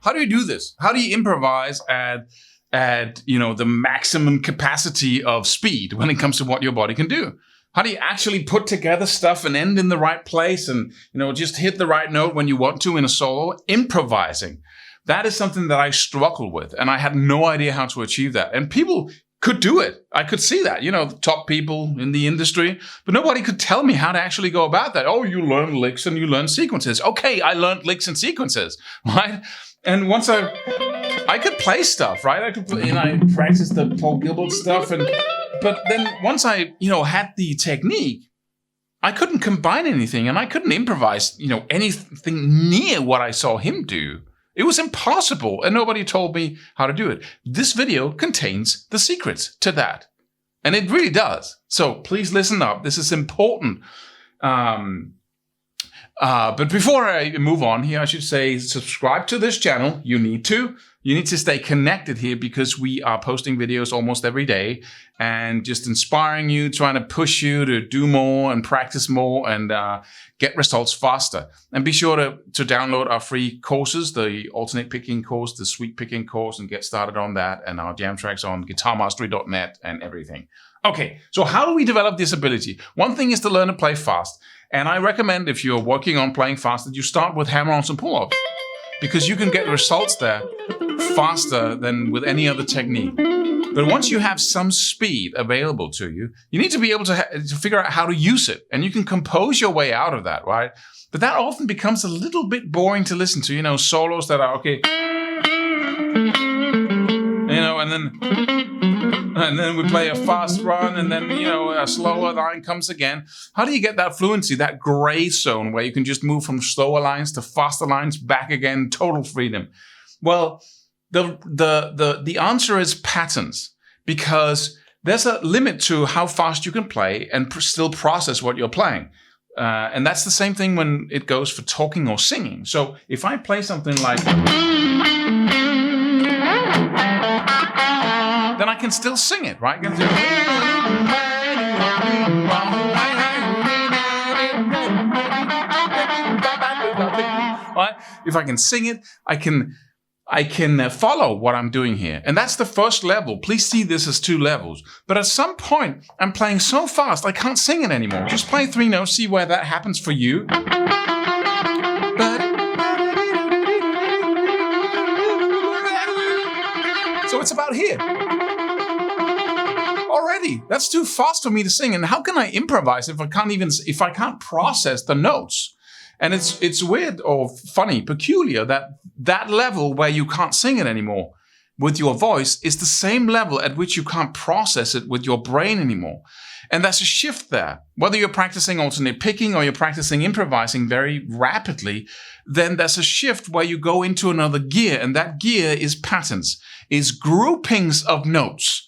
How do you do this? How do you improvise at the maximum capacity of speed when it comes to what your body can do? How do you actually put together stuff and end in the right place and, just hit the right note when you want to in a solo? Improvising. That is something that I struggle with, and I had no idea how to achieve that. And people could do it. I could see that, the top people in the industry, but nobody could tell me how to actually go about that. Oh, you learn licks and you learn sequences. Okay, I learned licks and sequences, right? And once I could play stuff, right? I practiced the Paul Gilbert stuff, but then once I, had the technique, I couldn't combine anything, and I couldn't improvise, anything near what I saw him do. It was impossible, and nobody told me how to do it. This video contains the secrets to that, and it really does. So please listen up. This is important. But before I move on here, I should say subscribe to this channel. You need to stay connected here because we are posting videos almost every day and just inspiring you, trying to push you to do more and practice more and get results faster. And be sure to download our free courses, the alternate picking course, the sweep picking course, and get started on that, and our jam tracks on guitarmastery.net and everything. Okay, so how do we develop this ability? One thing is to learn to play fast. And I recommend, if you're working on playing fast, that you start with hammer-ons and pull-offs, because you can get results there faster than with any other technique. But once you have some speed available to you, you need to be able to figure out how to use it. And you can compose your way out of that, right? But that often becomes a little bit boring to listen to, solos that are, okay, and then we play a fast run, and then, a slower line comes again. How do you get that fluency, that gray zone where you can just move from slower lines to faster lines, back again, total freedom? Well, the answer is patterns, because there's a limit to how fast you can play and still process what you're playing. And that's the same thing when it goes for talking or singing. So if I play something like... then I can still sing it, right? Right? If I can sing it, I can follow what I'm doing here. And that's the first level. Please see this as 2 levels. But at some point, I'm playing so fast, I can't sing it anymore. Just play 3 notes, see where that happens for you. So it's about here. Already, that's too fast for me to sing. And how can I improvise if I can't process the notes? And it's weird or funny, peculiar that level where you can't sing it anymore with your voice is the same level at which you can't process it with your brain anymore. And there's a shift there. Whether you're practicing alternate picking or you're practicing improvising very rapidly, then there's a shift where you go into another gear, and that gear is patterns, is groupings of notes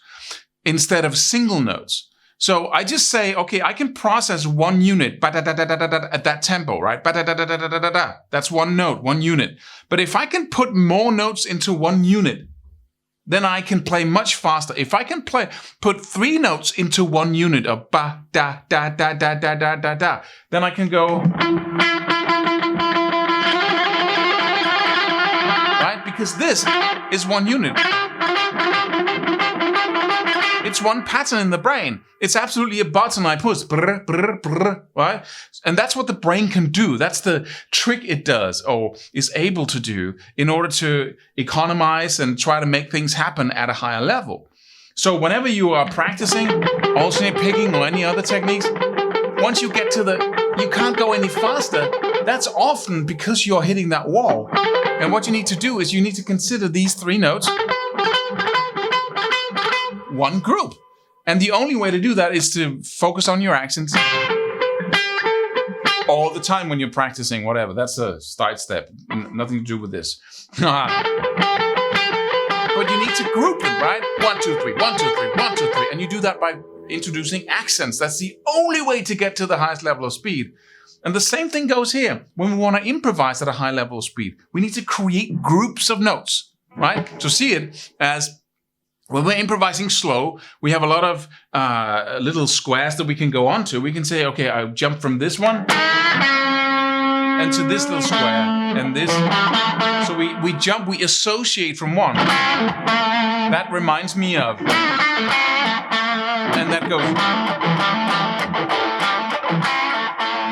instead of single notes. So I just say, okay, I can process 1 unit at that tempo, right? That's 1 note, 1 unit. But if I can put more notes into 1 unit, then I can play much faster. If I can put 3 notes into 1 unit of ba, da, da, da, da, da, da, da, da, then I can go, right? Because this is 1 unit. It's 1 pattern in the brain. It's absolutely a button I push, brr, brr, brr, right? And that's what the brain can do. That's the trick it does or is able to do in order to economize and try to make things happen at a higher level. So whenever you are practicing alternate picking or any other techniques, once you get to you can't go any faster, that's often because you're hitting that wall. And what you need to do is you need to consider these 3 notes 1 group. And the only way to do that is to focus on your accents all the time when you're practicing, whatever. That's a side step. Nothing to do with this. But you need to group them, right? 1, 2, 3, 1, 2, 3, 1, 2, 3. And you do that by introducing accents. That's the only way to get to the highest level of speed. And the same thing goes here. When we want to improvise at a high level of speed, we need to create groups of notes, right? So see it as when we're improvising slow, we have a lot of little squares that we can go onto. We can say, okay, I jump from this one, and and to this little square, and this. So we jump, we associate from one. That reminds me of. And that goes.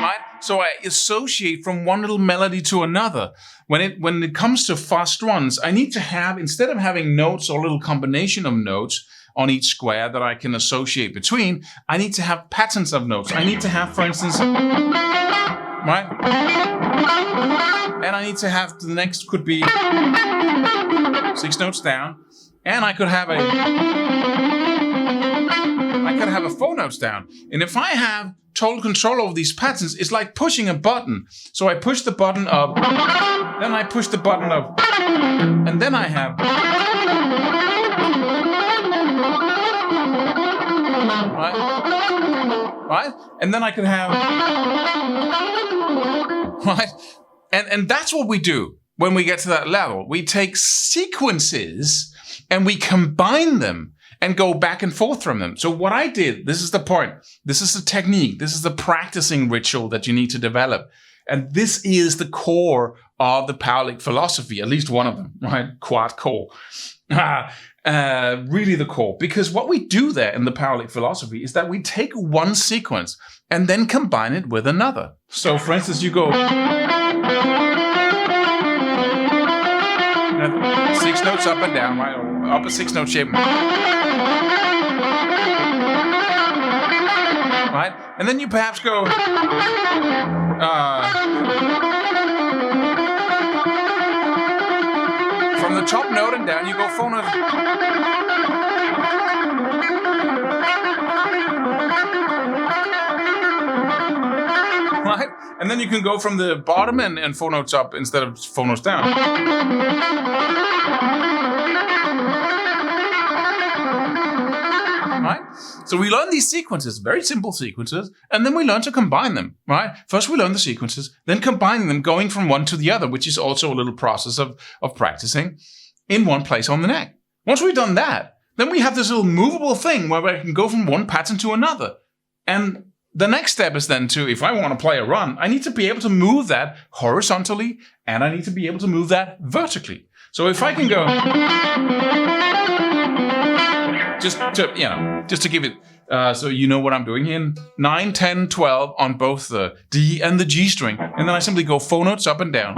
Right? So I associate from one little melody to another. When it comes to fast runs, I need to have, instead of having notes or a little combination of notes on each square that I can associate between, I need to have patterns of notes. I need to have, for instance, right? And I need to have, the next could be 6 notes down, and I could have a 4 notes down. And if I have total control over these patterns, it's like pushing a button. So I push the button up, then I push the button up, and then I have. Right? And then I could have. Right? And that's what we do when we get to that level. We take sequences and we combine them and go back and forth from them. So what I did, this is the point. This is the technique. This is the practicing ritual that you need to develop. And this is the core of the power lick philosophy, at least one of them, right? Quad core. Really the core. Because what we do there in the power lick philosophy is that we take one sequence and then combine it with another. So for instance, you go 6 notes up and down, right? Or up a 6-note shape. Right? And then you perhaps go from the top note and down, you go 4 notes. Right? And then you can go from the bottom and 4 notes up instead of 4 notes down. Right? So we learn these sequences, very simple sequences, and then we learn to combine them, right? First we learn the sequences, then combining them, going from one to the other, which is also a little process of practicing in one place on the neck. Once we've done that, then we have this little movable thing where we can go from one pattern to another. And the next step is then to, if I want to play a run, I need to be able to move that horizontally, and I need to be able to move that vertically. So if I can go, just to give it, so you know what I'm doing here, 9, 10, 12 on both the D and the G string, and then I simply go 4 notes up and down.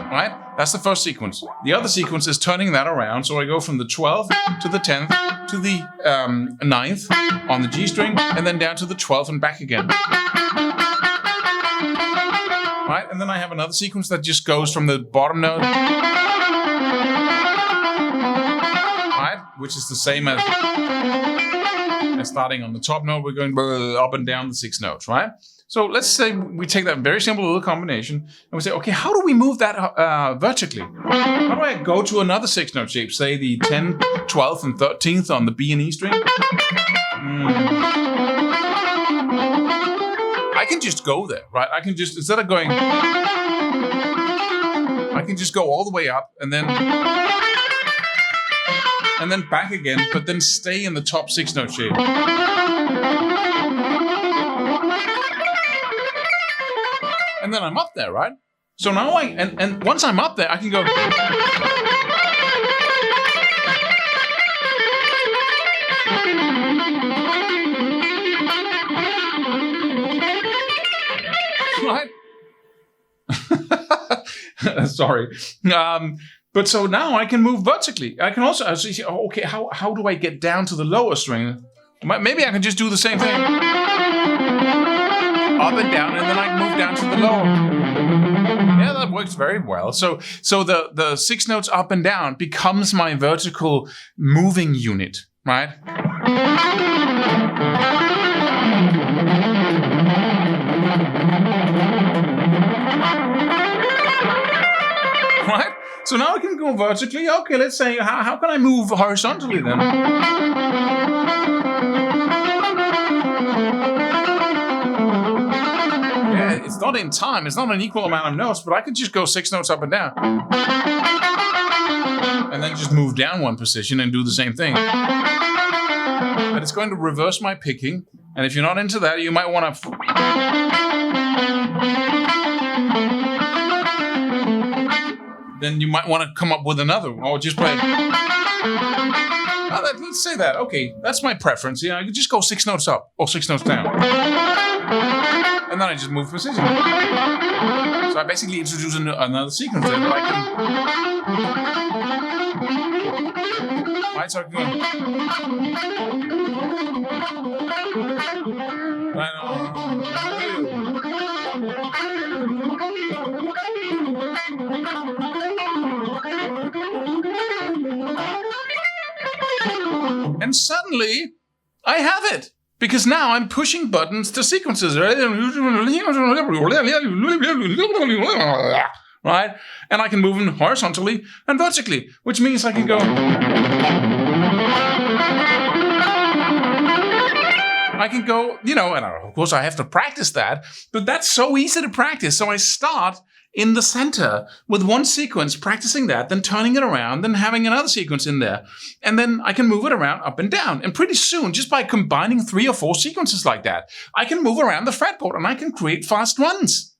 Right? That's the first sequence. The other sequence is turning that around, so I go from the 12th to the 10th to the 9th on the G string, and then down to the 12th and back again. Right? And then I have another sequence that just goes from the bottom note, right? Which is the same as starting on the top note. We're going up and down the 6 notes, right? So let's say we take that very simple little combination and we say, okay, how do we move that vertically? How do I go to another 6-note shape, say the 10th, 12th, and 13th on the B and E string? I can just go there, right? I can just, instead of going, I can just go all the way up and then back again, but then stay in the top 6-note shape. And then I'm up there, right? So now and once I'm up there, I can go. Right? Sorry. But so now I can move vertically. I can also say, okay, how do I get down to the lower string? Maybe I can just do the same thing. Up and down, and then I can move down to the lower. Yeah, that works very well. So the 6 notes up and down becomes my vertical moving unit, right? Right? So now I can go vertically. Okay, let's say, how can I move horizontally then? It's not in time, it's not an equal amount of notes, but I could just go 6 notes up and down. And then just move down one position and do the same thing. But it's going to reverse my picking. And if you're not into that, you might want to then you might want to come up with another one, or just play. Let's say that. Okay, that's my preference. Yeah, I could just go 6 notes up or 6 notes down, and then I just move position. So I basically introduce another sequence there that I can. Right, so I can and suddenly, I have it. Because now I'm pushing buttons to sequences. Right? And I can move them horizontally and vertically, which means I can go. And of course I have to practice that, but that's so easy to practice. So I start in the center with one sequence, practicing that, then turning it around, then having another sequence in there. And then I can move it around up and down. And pretty soon, just by combining 3 or 4 sequences like that, I can move around the fretboard and I can create fast runs.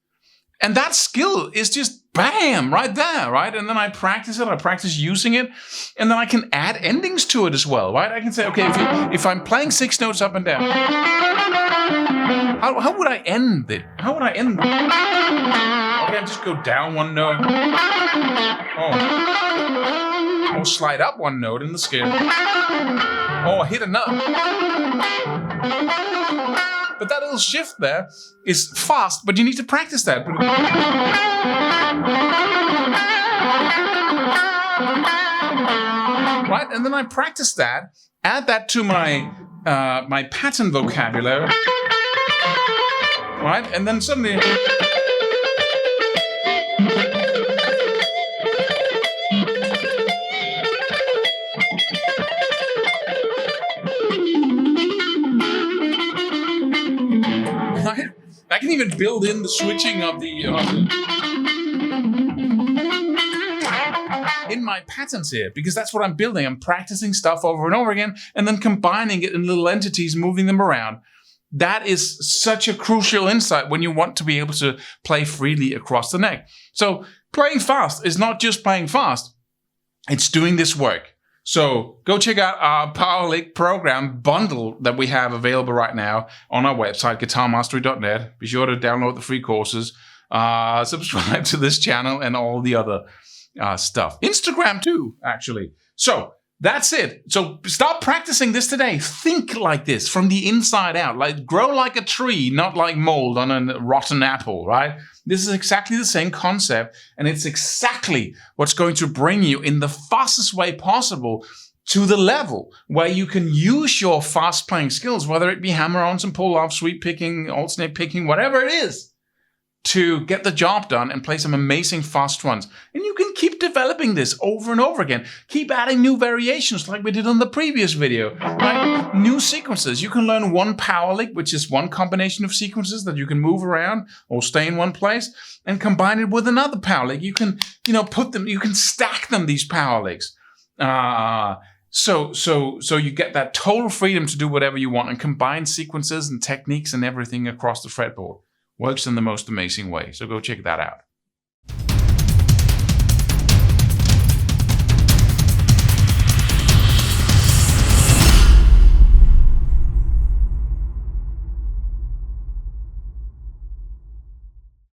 And that skill is just bam, right there, right? And then I practice it, I practice using it, and then I can add endings to it as well, right? I can say, okay, if I'm playing 6 notes up and down, how would I end it? How would I end it? Okay, I just go down 1 note. Or slide up 1 note in the scale. Or hit a note. But that little shift there is fast, but you need to practice that. Right, and then I practice that, add that to my my pattern vocabulary. Right, and then suddenly. I can even build in the switching of the in my patterns here, because that's what I'm building. I'm practicing stuff over and over again and then combining it in little entities, moving them around. That is such a crucial insight when you want to be able to play freely across the neck. So playing fast is not just playing fast. It's doing this work. So go check out our Power Lick program bundle that we have available right now on our website, guitarmastery.net. Be sure to download the free courses, subscribe to this channel and all the other stuff. Instagram too, actually. So that's it. So start practicing this today. Think like this from the inside out. Like grow like a tree, not like mold on a rotten apple, right? This is exactly the same concept, and it's exactly what's going to bring you in the fastest way possible to the level where you can use your fast playing skills, whether it be hammer-ons and pull-offs, sweep picking, alternate picking, whatever it is, to get the job done and play some amazing fast runs. And you can keep developing this over and over again. Keep adding new variations like we did on the previous video. Right? New sequences. You can learn one power lick, which is one combination of sequences that you can move around or stay in one place, and combine it with another power lick. You can, put them, you can stack them, these power licks. So you get that total freedom to do whatever you want and combine sequences and techniques and everything across the fretboard. Works in the most amazing way. So go check that out.